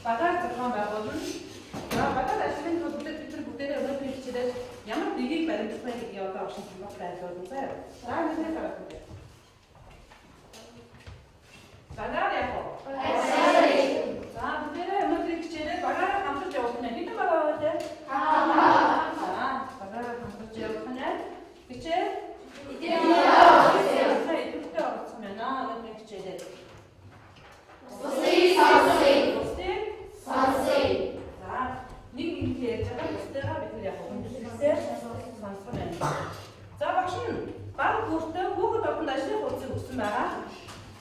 Багаар зохион байгуулна. Багаар ажлын төлөвлөлт бид бүгдээрээ өнөөдөр хичээлээр ямар нэгийг баримтах вэ гэдгийг одоо оршин суугч байлгуулна заяа. За нэгнээ гаргах үү. Багаар яг уу. За бүгдээрээ өнөөдөр хичээлээр багаараа хамтарч явуулах нь хэдэн багаар вэ? За багаараа хамтарч явуулах нь хичээл идэвхтэй оролцсон байна. Өнөөдрийн хичээлээр нэг ярьж байгаа үстэйгээ бид нэр яг хүндэслэсээр сонсгоо байна. За багш нь баг бүртээ хүүхэд олонд ажлын хуудсыг өгсөн байгаа.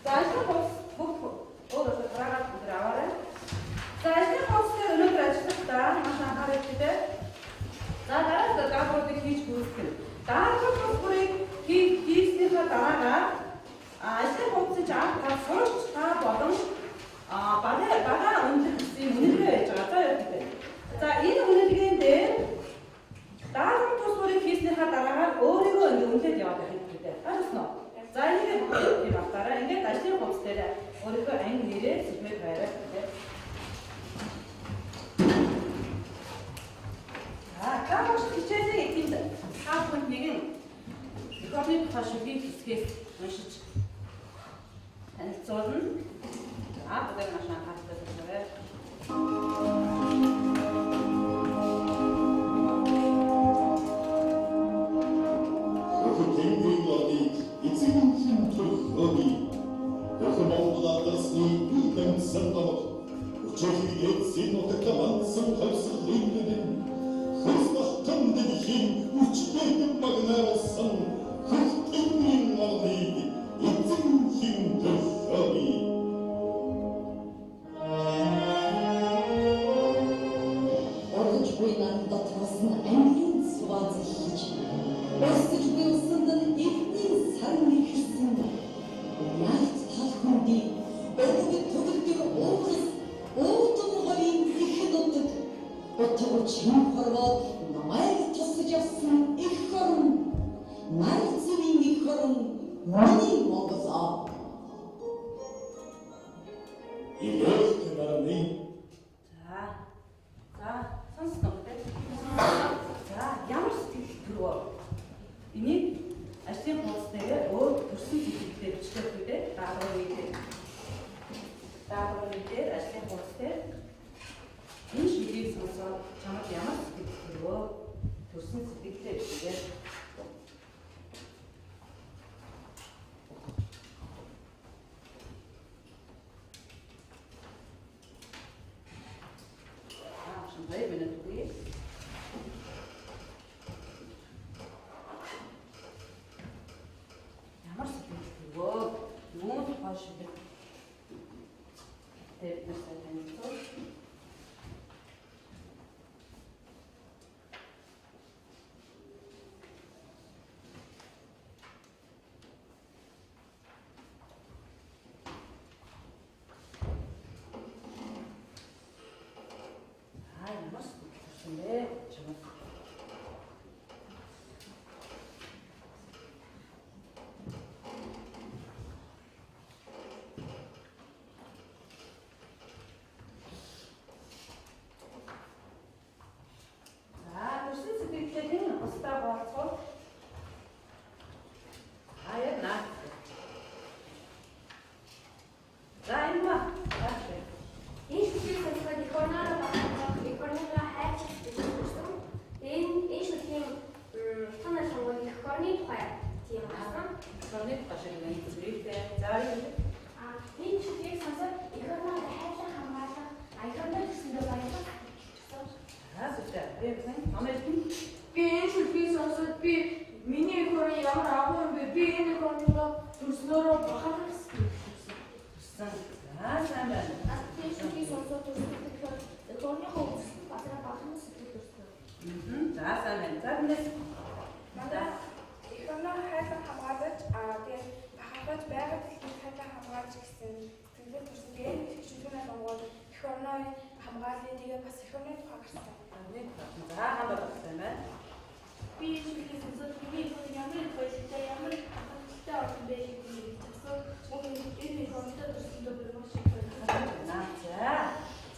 За ажлын хуудс бүгд өөрөөр гараад бүгд аваарай. За ажлын хуудсаар өнөөдөр ажиллахдаа маш анхаарал тавьдаг. За дараа даалгаврыг хийж гүйцэтгэв. Даалгавар бүрийг хийснийхаа дараа ажлын хуудсыг авах сурч та болон багаа өндөр гэсэн үнэлгээ байж байгаа. За яг тийм. За энэ үнэлгээнд дээр даалгавар тусварыг хийснийхаа дараагаар өөрийгөө үнэлээд яваад байх хэрэгтэй. Ойлгосноо? За ингээд тийм батараа ингээд ажлын хуудс дээр өөрийнхөө анги нэрээ сэдвээр байраа гэдэг. Капш хичээлийн энд хаафунд нэгэн экономи тухай шүгийн хэсгээс уншиж танилцуулна. За бүгд маш анхааралтай байна.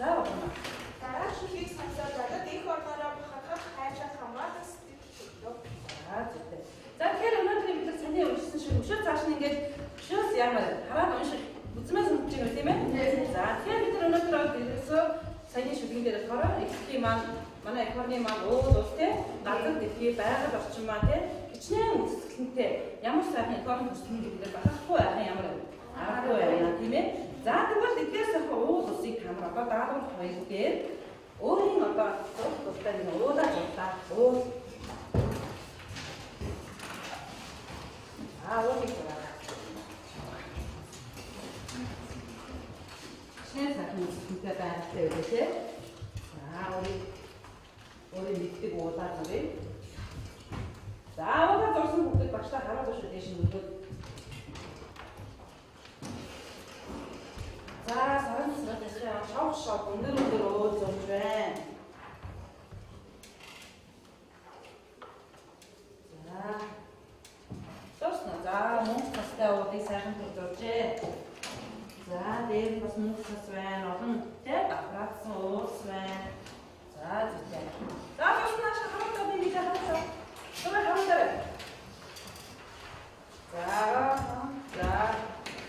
За хараад унших. Үзмээс мэдэж байна тийм ээ? За тэгэхээр бид өнөөдөр дээрээс саяны шүлгийн дээр болохоор экспи маань манай экорны маань өөд ус тийм газар дэлхий байгаль орчин маань тийм хичнээн үсгэлэнтэй ямар сайхан экорны хүсгэн гэдэг багахгүй яах ямар аргагүй байна тийм ээ? За тэгвэл эдгээс яг өөд усыг хамар одоо даалгавар хоёр дээр өөрийн одоо зурх тустай нэг уудаа зуртаа өөд уудыг зураа. Шинэ сайхан үсгэлэнтэй байгалтай үү тийм? За өөрийн мэддэг уудаа зуръя. За уудаа зурсан хүүхэд багшлаа хараад шүү дээ шинэ өгөөд. За саран саран шав өндөр өөд зурж байна. За зурснаа. За мөнх тастай уудыг сайхан зуржээ. За дээр бас мөнх тас байна. Олон тийм бахраасан уус байна. За зүтэй. За зурснаа шахалтаа би гэж хараад. Зүгээр хараад.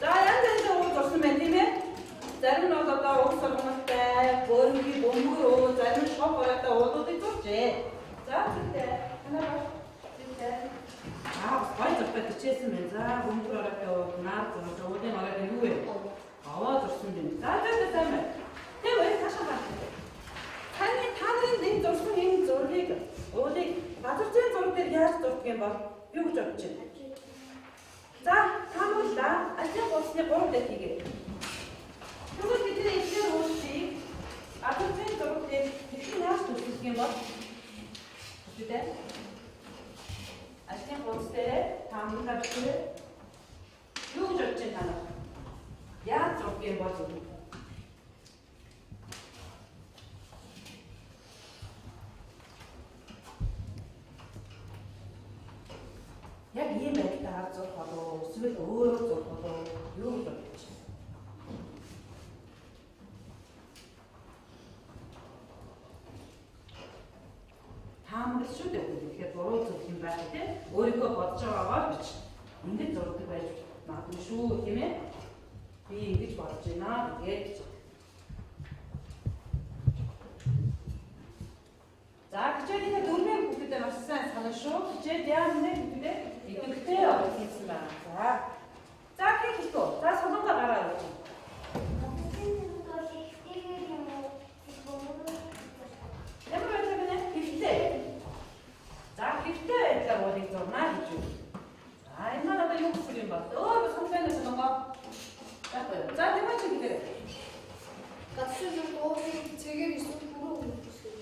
За янз ууз зурсан байна тийм ээ? Зарим нь одоо уус сургамалтай, бөөрнгийн бөмбөр ууз, зарим нь шок оройтой уудуудыг зуржээ. За зүтэй. Танаа зүтэй. Гой зурдаг хичээсэн байна. За бөмбөр оройтой ууз, наад зурж, уудын оройтой юу вэ? Аваа зурсан юм. За сайн байна. Тэг үе цаашаа гар. Таны нэг зурсан энэ зургийг уудыг газар зүйн зураг дээр яаж зурдаг юм бол юу гэж бодож байна? За таамаглаа. Ажлын болсны 3 дахь хийгээ. Тэгвэл бид энэ уудыг газар зүйн зураг дээр хэрхэн яаж зурдаг юм бол үгүй ажлын болс дээр таамаглаа бичих. Юу гэж бодож байна танаа? Яаж зурдаг юм бол яг ийм байдлаар зурх болов эсвэл өөрөө зурх болов юу гэж бодож байна? Таамаглал шүү дээ. Тэгэхээр буруу зурх юм байх тийм өөрийгөө бодож байгаагаар бич. Ингэж зурдаг байж магадгүй шүү тийм ээ? Би ингэж бодож байна гэдэг. За хичээлийн дөрвөн хүүхдэд маш сайн санаа шүү. Хичээл яа нэ хүүхдэд идэвхтэй хийсэн байна. За хийхүү. За солонгоо гараа өгч. Ямар байдаг вэ? Хөвтэй. За хөвтэй байдлаар уудыг зурнаа гэж үү. За энэ маань одоо юу гэсэн юм бэ? Өөр сонирхолтой солонгоо. За тэгвэл чи гэдэг. Гацсан уудыг цэгээр эсвэл бүрөө өгсөн.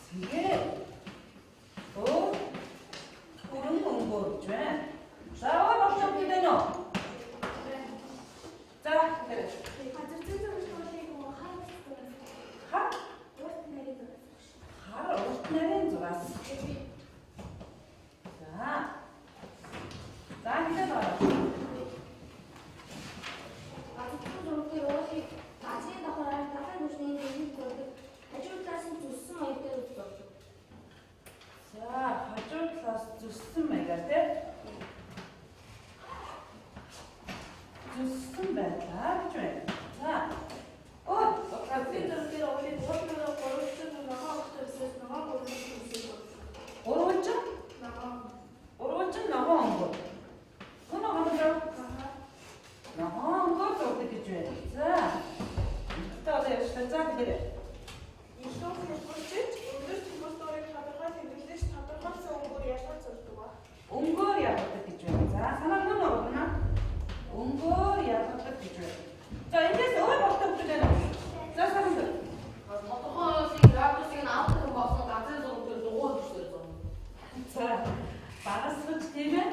Цэгээр. Бүрэн өнгөө гэж байна. За одоо болчихсон гэдэг нь. За тэгээд газар зүйн зургийг хараад хаа урт нарийн зураг. хар урт нарийн зураас. За хэдэн байна? Газар зүйн зургийн уудыг азийн давхар дахин нүшний нэг зураг хажуудлаас нь зүссэн маягтай зурдаг. За хажуу талаас зүссэн маягаар тийм зүссэн байлаа гэж байна. За Газар зүйн зургийн уудыг ууртайгаар гурван ногоон өгсөн ногоон өгсөн. Уруучин ногоон өнгө. Гүн өнгө. Ногоон өнгө зурдаг гэж байна. За одоо яштай за гэдэг. Ишүүх хэлбэрчиж өндөр температурыг тодорхой тэмдэглэж тодорхойлсон өнгөөр яшаа зурдаг ба. Өнгөөр явдаг гэж байна. За санаа нь орно. Өнгөөр явдаг гэж байна. За эндээс өөр болтой хөвчтэй байна. За санаа нь. Тодорхойлсон градусыг авах болсон газар зургууд дугуйж байна. За багасгаж тийм ээ.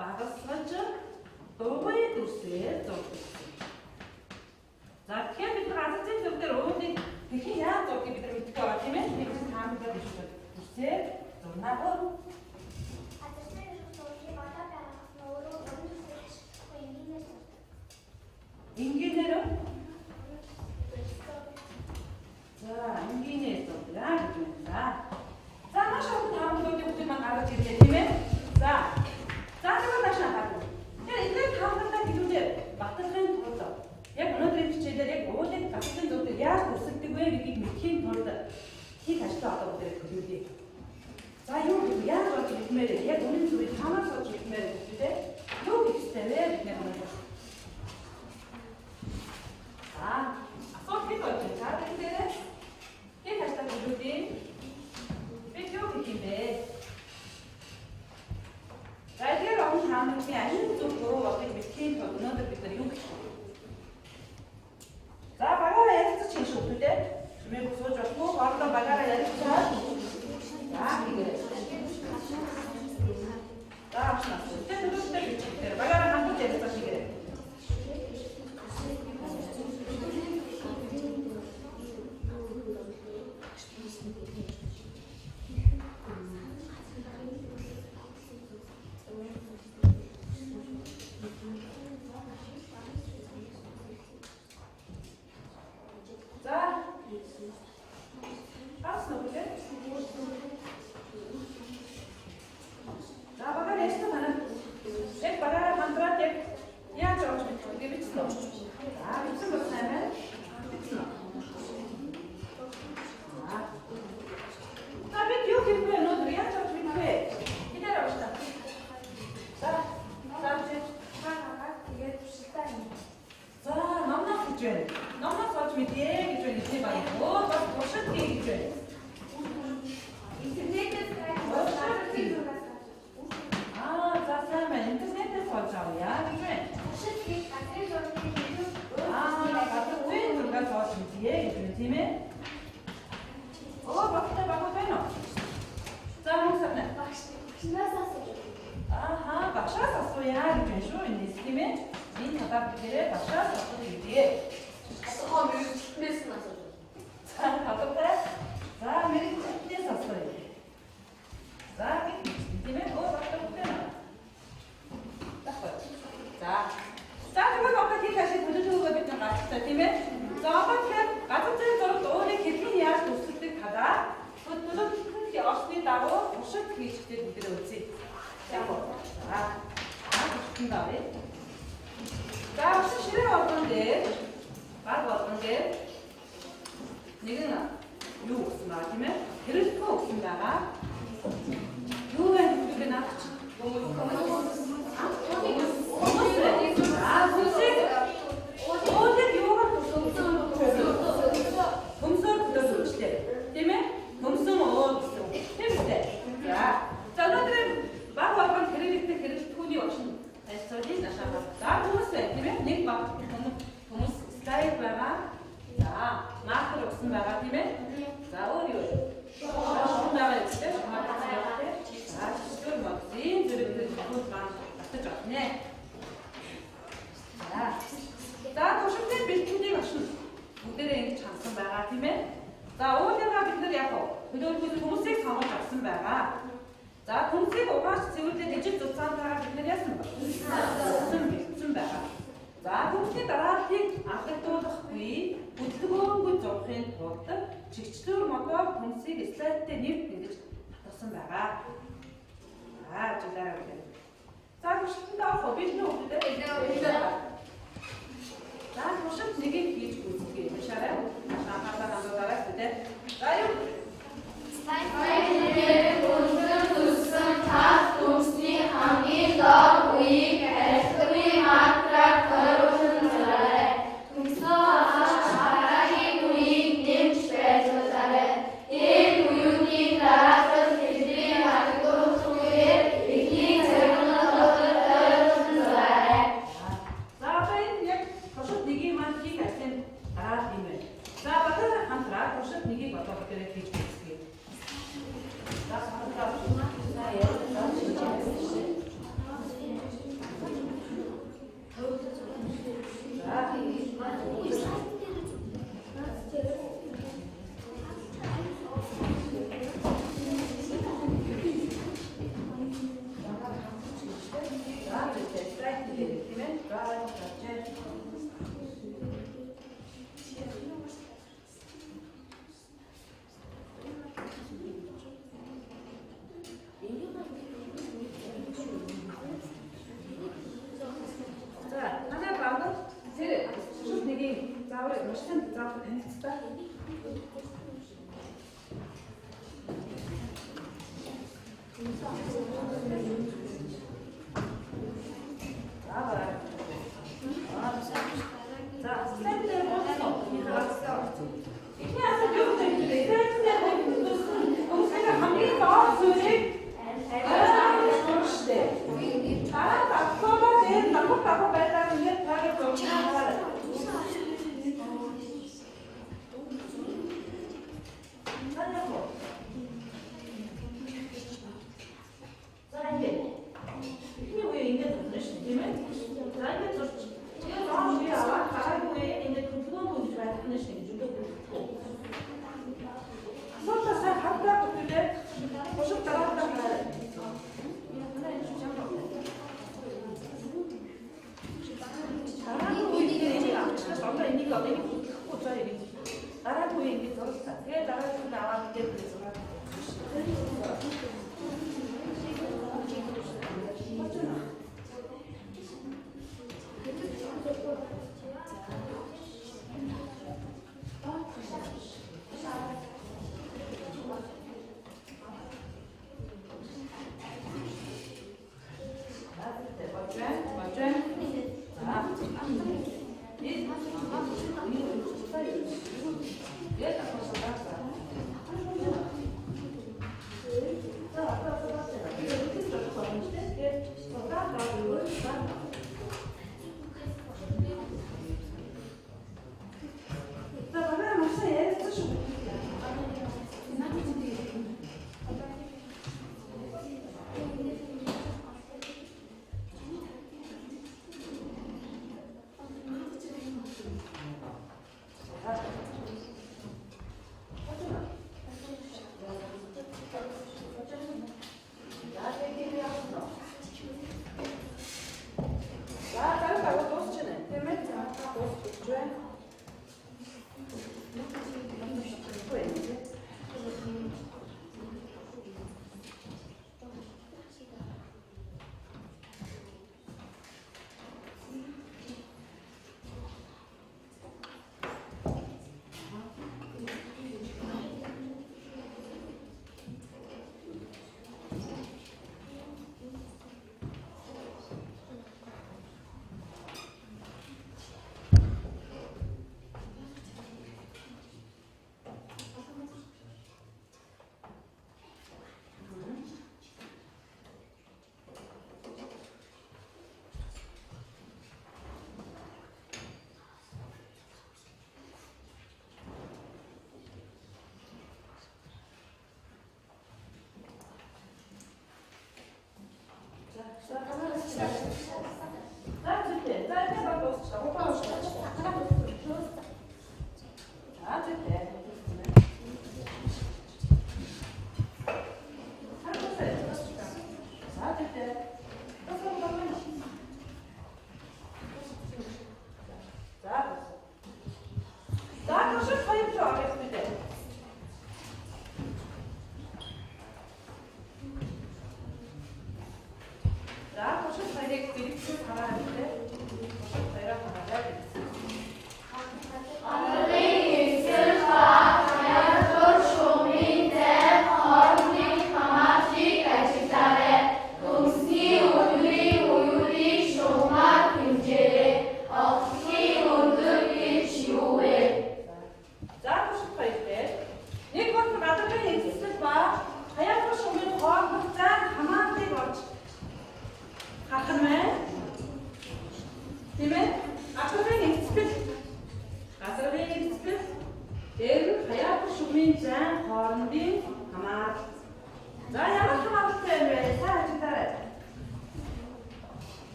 Багасгаж дугуй дүрсээ зурдаг. За тэгэхээр бид газар зүйн зураг дээр уудыг тэгэхээр яаж зургийг бид мэддэг байгаа тийм ээ. Бид таамаглаад биш үү? Дүрсээ зурнаа. Газар зүйн зургийн одоо байгаас нь өөрөө өрн зүсээр ашиглахгүй энгийнээр зурдаг. Энгийнээр за энгийнээр зурдаг гэж байна. За маш олон таамаглалуудыг бүгд маань гаргаж ирлээ тийм ээ. За тэгвэл наашаа харах. Тэгэхээр эдгээр таамаглалаа хэлүүлээ. Батлагын багцын зүйлүүд яаж өсөлдөг вэ гэдгийг мэдхийн тулд хий ташлаа одоо бүгд хэлүүлье. За юу гэж яаж болж хэлмээр вэ? Яг үнэн зүйлийг танаас болж хэлмээр үү те? Юу гэж хэлвэ бид нар байна. Асуулт бий болж байгаа. Тэгэхээр хий ташлаа хэлүүлье. Бид юу гэх юм бэ? За тэр олон хамгийн алин зөв буруу болохыг мэдхийн тулд өнөөдөр бид нар юу гэх вэ? За багаараа ярилцаж чинь шүү дээ. Чимээ сууж болохгүй хоорондоо багаараа ярилцаад. За хийгээ. За авчнаа. Тэр багаараа хамтдаа ярилцаж хийгээ. 미리 자우리 시간 자고 했다. 자, 스탠드를 뻗어서 들어갔어. 이렇게 해서 배우들 이제 스탠드를 뻗어서 생각 감기 더 소리. 나랑 바꿔봐 돼. 바꿔 빨리 이게 다게 좀 하라. 살려고. 자 이제 이게 왜 이게 더 되시면? 자 이제 저 이거 다 우리 알아. 가지고 왜 이제 그 부분 보지 말고 하는 시간 주도 그렇고. 선사 잘 갖다 그때 보석 따라다 가야 돼. 나라고 얘기가 정말 의미가 없는 게 어쩌 얘기지? 나라고 얘기 들었다. 왜 나라고 나왔게 그래서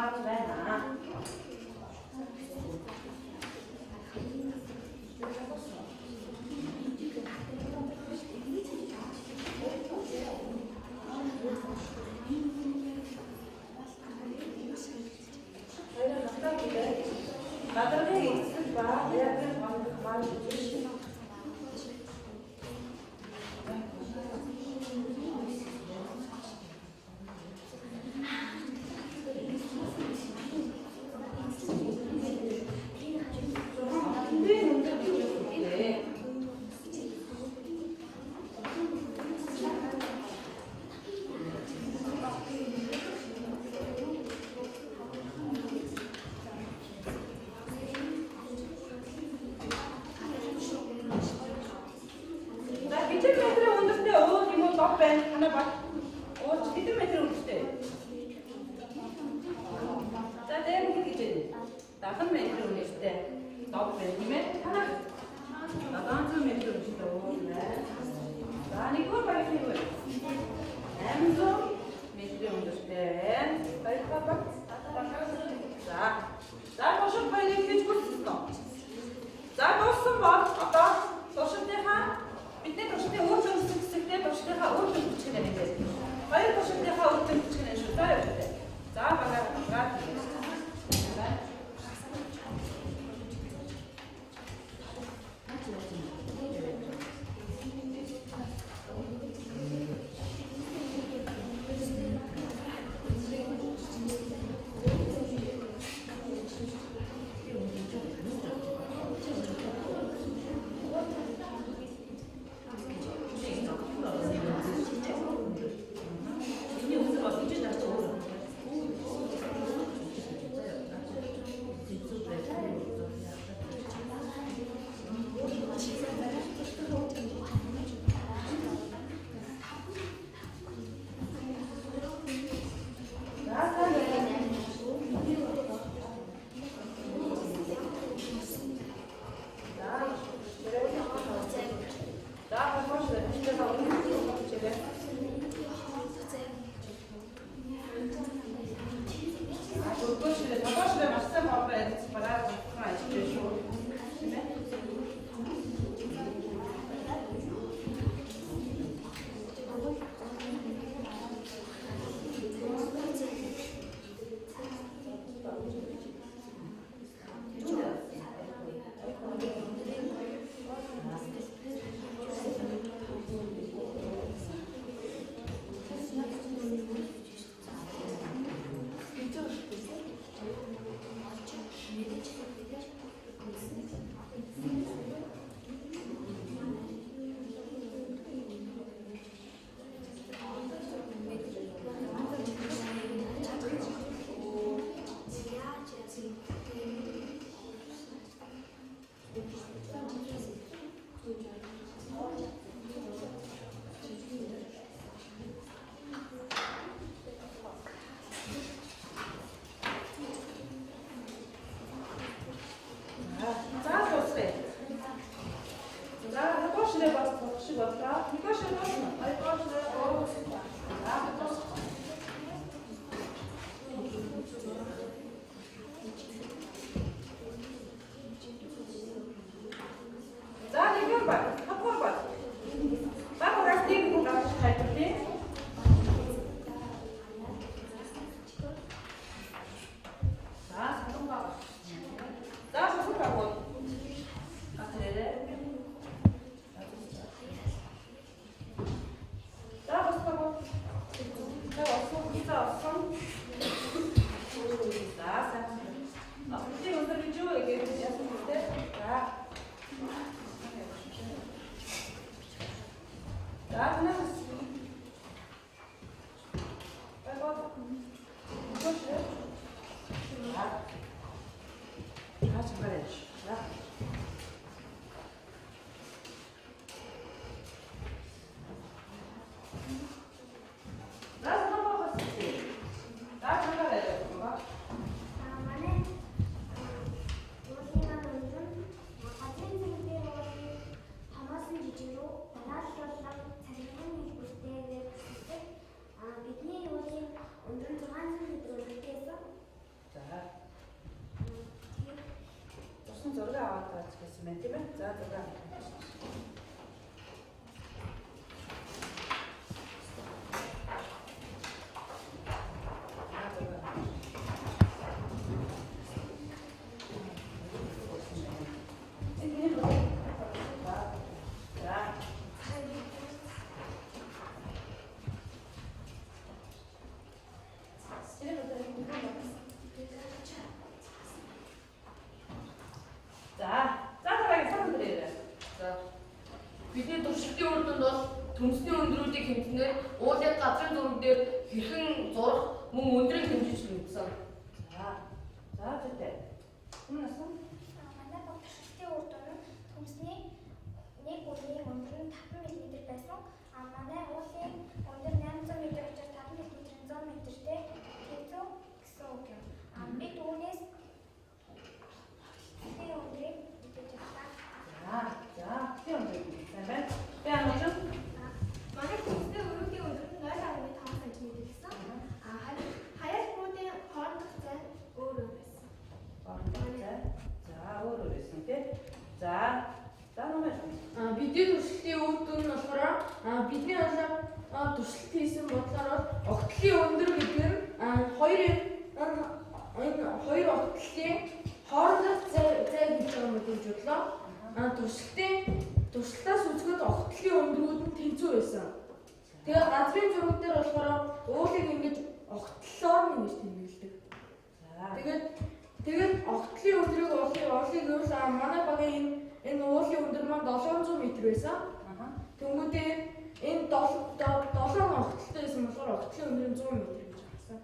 хамаарч байна. Гадаргын эсрэг ба яагийн хонд хамаарч байна. бидний юуны өндөр 6 см өдөртөөс болсон байна тийм ээ. За за. Бидний туршилтын үр дүнд бол төмсний өндрүүдийг хэмжснээр уулын газрын зураг дээр хэрхэн зурах мөн өндрийг хэмжиж үзсэн. За зүйтэй. Өмнөсөн Манай баг туршилтын үр дүн нь төмсний нэг үрийн өндөр нь 5 мм байсан. Манай уулын өндөр 800 м учраас 5 м-ийн 100 м-тэй хэцүү гэсэн үг юм. Би түүнээс энэ өндрийг мэдэж байна. За тийм үү. Сайн байна. Би анхаж Манай төмсний өрөөгийн өндөр нь 0.5 см гэсэн. Хаяас бүрийн хоорондох зай өөр байсан. За өөр байсан тий. За намайг Бидний туршилтын үр дүн нь болохоор бидний туршилт хийсэн бодлоор огтлын өндөр гэдэг нь хоёр огтлын хоорондох зай гэж мэдээж бодлоо. Туршилтаас үзэхэд огтлын өндрүүд нь тэнцүү байсан. Тэгээд газрын зураг дээр болохоор уулыг ингэж огтлоор ингэж тэмдэглэдэг. Тэгээд огтлын өндрийг олыг юу манай багийн энэ уулын өндөр маань 700 м байсан. Тэнгүүдээ энэ 7 огтлтой байсан болохоор огтлын өндөр нь 100 м гэж харсан.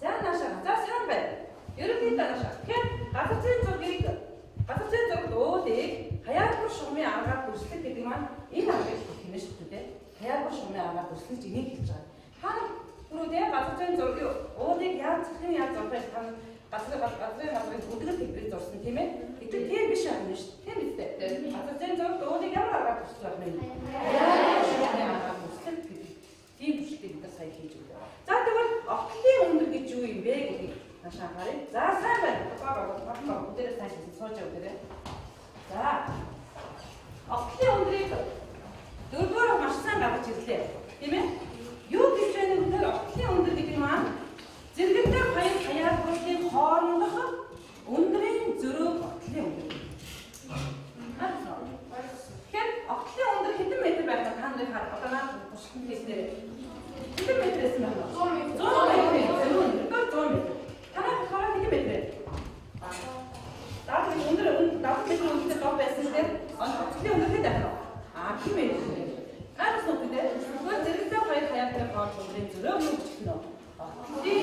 За наашаа. За сайн байна. Ерөнхийдөө наашаа. Тэгэхээр газар зүйн зураг уулыг хаяалбар шугамын аргаар бүрслэх гэдэг маань энэ аргыг хэлнэ шүү дээ. Хаяалбар шугамын аргаар бүрслэж энийг хэлж байгаа. Хаана түрүү газар зүйн зургийн уулыг яаж зурхыг тань газрын бүдгэл хэлбэрээр зурсан тийм ээ. Тэгэхээр тийм биш юм шүү дээ. Тийм үстэй. Газар зүйн зураг уулыг ямар аргаар бүрслэх байх вэ? Хаяалбар шугамын аргаар бүрслэх гэдэг тийм бүршлийг бид сая хийж өгдөө. За тэгвэл огтлын өндөр гэж юу юм бэ гэдгийг наашаа харъя. За сайн байна. Бага бүгдээрээ сайн сууж өгдөө. За огтлын өндрийг дөрвөөр маш сайн гаргаж ирлээ. Тийм ээ? Юу гэж байна вэ гэхээр огтлын өндөр гэдэг маань зэрэгтэй хоёр хаяалбарын хоорондох өндрийн зөрөг огтлын өндөр. Тэгэхээр огтлын өндөр хэдэн метр байх вэ? Та нарыг одоо наад туршилтанд хийснээр хэдэн метр байсан бэ? 100 метр. Танай хараа хэдэн метр? Даад өндөр 70 метр өндөр доо байсан дээр огтлын өндөр хэд байх вэ? 10 метр. Наад нүдээ зүгээр зэрэгтэй хоёр хаяалбарын хооронд өндрийн зөрөг юу гэж хэлнэ? Огтлын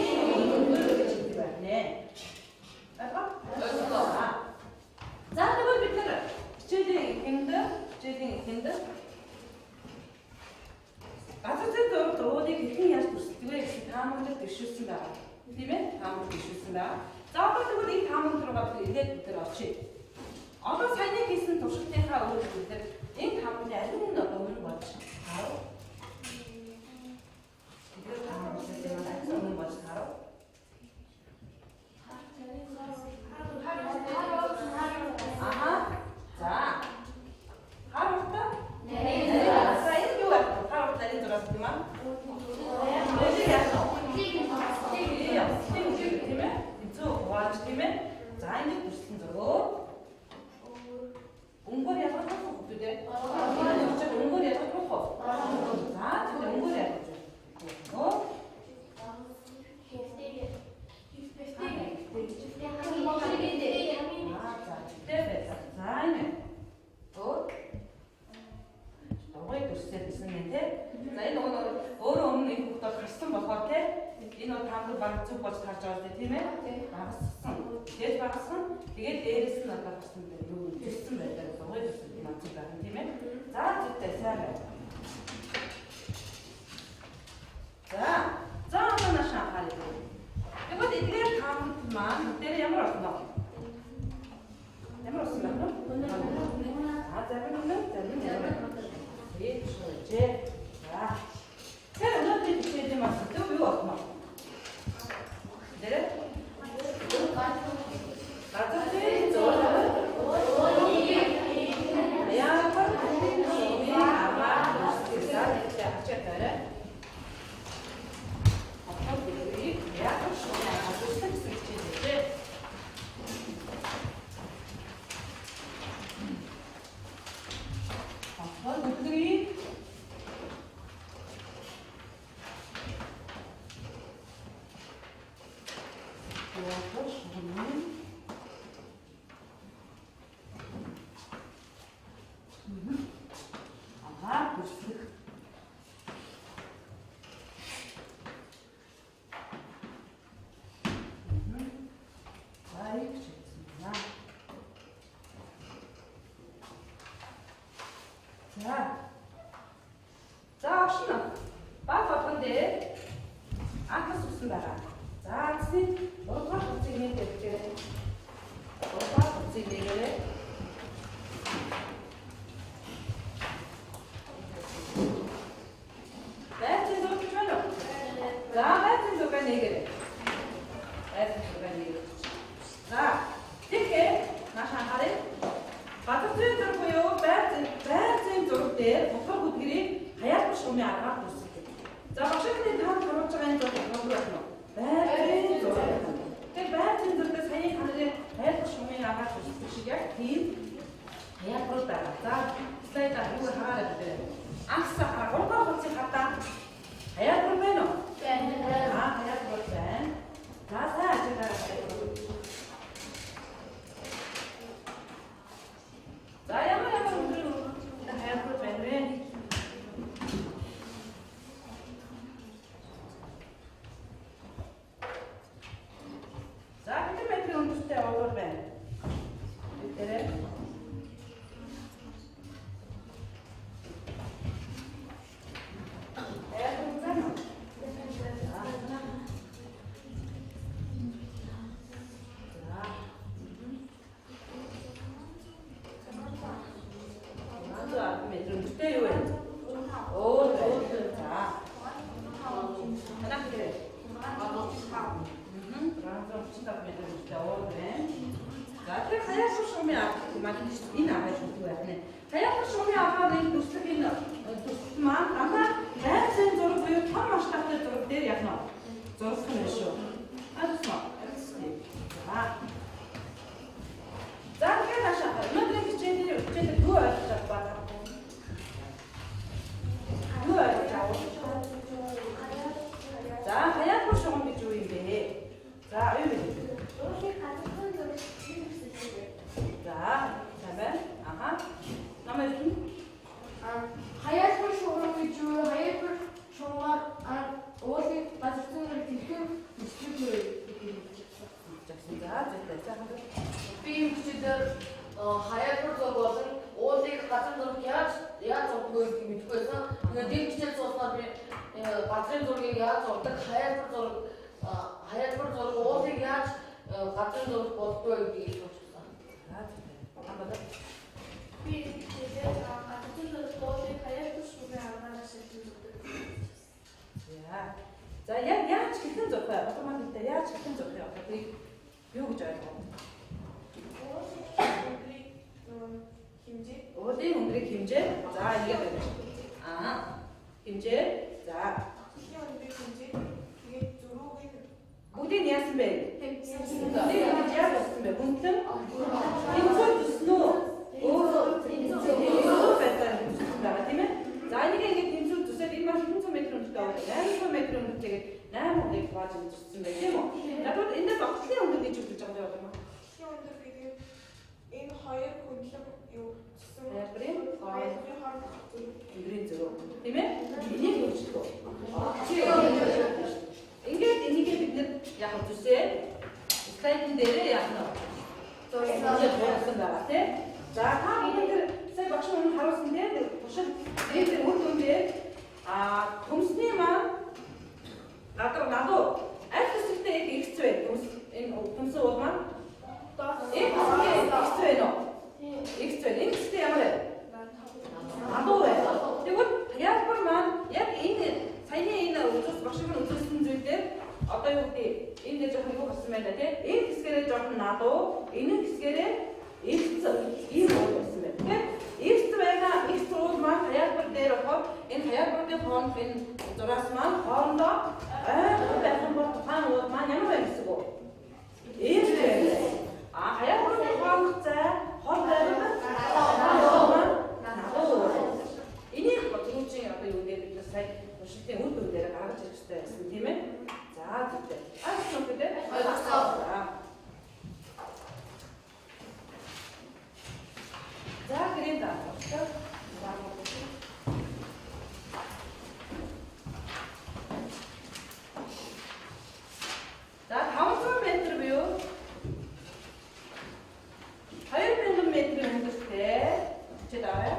өндөр гэж хэлдэг байна. За тэгвэл бид нар хичээлийн эхэнд газар зүйн зураг уулыг хэрхэн яаж бүрсдэг вэ гэсэн таамаглалд дэвшүүлсэн байна. Тийм ээ? Таамаглалд дэвшүүлсэн байна. За одоо тэгвэл энэ таамаглал руугаа ирээд бид нар очие. Одоо саяны хийсэн туршилтынхаа үйл явдлаар энэ таамаглалын аль нь өмнө болж харав? Тэр таамаглалын аль нь өмнө болж харав? За. Харахтаа? За энэ юу вэ? Харахтаа энэ зураг юм аа? Тийм ээ? Эцүү хувааж тийм ээ? За энэ бүрсэн зураг. Өнгөөр ялгах хэрэгтэй дээ. Өнгөөр ялгах уу? За тийм өнгөөр ялгах. Баг зүг болж харж байгаа тийм ээ. Багассан. Дээд багассан. Тэгээд дээрээс нь одоо багассан гэдэг юу хэлсэн байдаг. Дугуй гэсэн юм аа зүг байна тийм ээ. За зүгтэй сайн байна. За одоо наашаа харъя. Тэгвэл эдгээр таамаг маань дээр ямар болно? Ямар болсон бэ? Зарим нь ямар. Ийм шүүжээ. За. Тэр өнөөдөр бичээд юм аа. Тэг юу болно? Газар зүйн зураг Яагаад шугам? Бүслэх. Айх чигсэн. За очно. Баг болгон дээр анхас үсэн байгаа. За тэгсэн 3 дахь хуцыг нээдэг. 3 дахь хуцыг нээгээрэй. Байцын зүг гэж байна уу? За байцын зүг нээгээрэй. Байцын зүг нээгээрэй. За тэгэхээр наашаа харъя. Газар зүйн зураг буюу байцын зураг дээр утга бүдгэрийг хаяалт шугамын аргаар үүсгэдэг. За багшийнхны танд харуулж байгаа энэ зураг юу байна вэ? Байцын зураг. Тэгэхээр байцын зурагт саяын ханарын хаяалт шугамын аргаар үүсгэх шиг яг тийм хаяалт байгаа. За слайдаар юу хараад байна вэ? Анхсаа 3 дахь хуцыг хатаа хаяалт байна уу? Байна. Хаяалт байна. За сайн ажиглаарай. За ямар өндөр хаяалт байна вэ? За хэдэн метрийн өндөртэй уулуур байна? Бидэрээ За яаж хэлэн зурх вэ? Автоматик дээр яаж хэлэн зурх вэ? Тэрийг юу гэж ойлгох вэ? Уулын өндрийг хэмжээ. За ингэж байна. Хэмжээ. За. Бүгдийг яасан бэ? Бүгдийг яасан бэ? Бүгдэн тэнцүү төснө үү? Тэнцүү байсан байгаа тийм ээ? За энийг ингэ тэнцүү төсөөд энэ маань 100 м өндөртэй байна. 800 м өндөртэйгээ 8 удаа хувааж төссөн байх тийм үү? Надад энэ дээр багцлын өндөр гэж үзэж байгаа юм байна. Өндөр гэдэг энэ хоёр хөндлөг юу гэсэн Хайрын хоёрын зураг тийм ээ? Энийг хөвчлөө. Ингээд энийг бид нэр яг төсөө слайдын дээр яг нь зурсан байгаа тийм. За та өнөөдөр сая багш нь харуулсан дээр туршил дээр үр дүндээ төмсний маань гадар надуу аль хэсэгтээ ихц вэ? Энэ төмсөн уул маань энэ хэсэгтээ ихц вэ нөө? Ихц вэ? Энэ хэсэгтээ ямар вэ? Надуу вэ? Тэгвэл ялбар маань яг энэ саяны энэ үзүүлс багш нь үзүүлсэн зүйлээр одоо юу гэдэг энэ дээр жоохон юу болсон байна те? Энэ хэсгээрээ жоохон надуу, энэ хэсгээрээ ихц ийм уул болсон байна. Тэгэхээр ихц байгаа ихц уул маань ялбар дээр ороход энэ ялбарын хооронд энэ зураас маань хоорондоо байх юм бол тухайн уул маань ямар байх гэсэн үг? Ийм байна. Ялбарын хооронд зай хол байгаад энийг бодгоочийн одоо юу гэдэг бид сая туршилтын үр дүн дээр гаргаж ирэх хэрэгтэй байсан тийм ээ. За тэгтээ. Ойлгосон үү те? За гэрээ даалгавчтай. За 500 метр буюу 2000 метрийн өндөртэй чид аваа.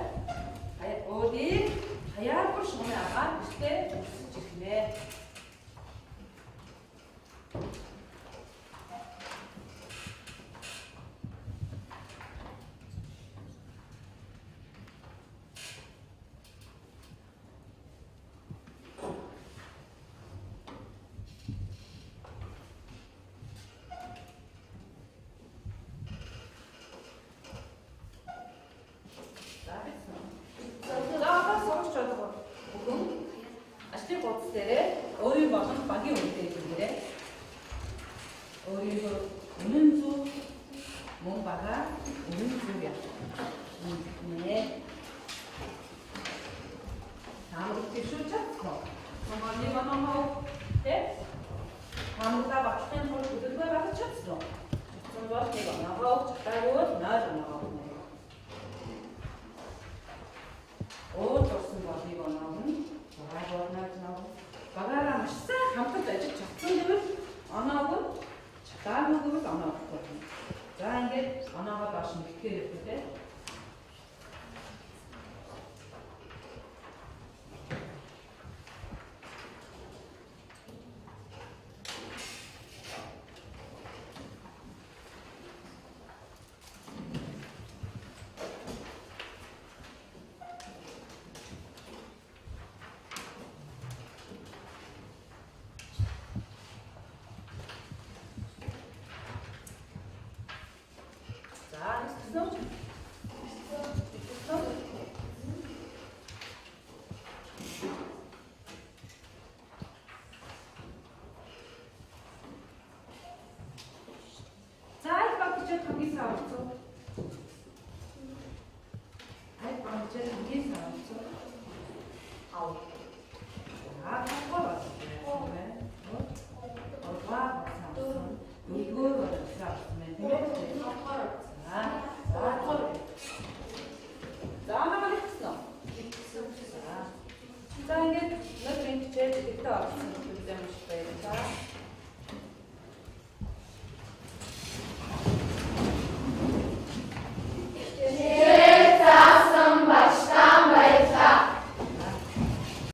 Өөдийг хаяалбар шугамын агаар биштэй өсөж ирхнэ. Ажлын бодис дээрээ өөрийн болон багийн үнэтэй хэлбэрээ өөрийнхөө үнэн зөв мөн бага үнэн зөв яах нэ таамаг тийшүүч чадсан. Монголын манамаа тэ таамагта багтахын тулд өдөргөө багт чадсан. Тэгсэн бол нэг оногоо чатаагүй нойр оногоо. Өөр турсан болыг оноо нь багаараа маш сайн хамтарч ажиллаж чадсан гэвэл оноог нь чатаагүй гэвэл оноо болох болно. За ингээд оноогоо доош нэтгэхээр явах үү те.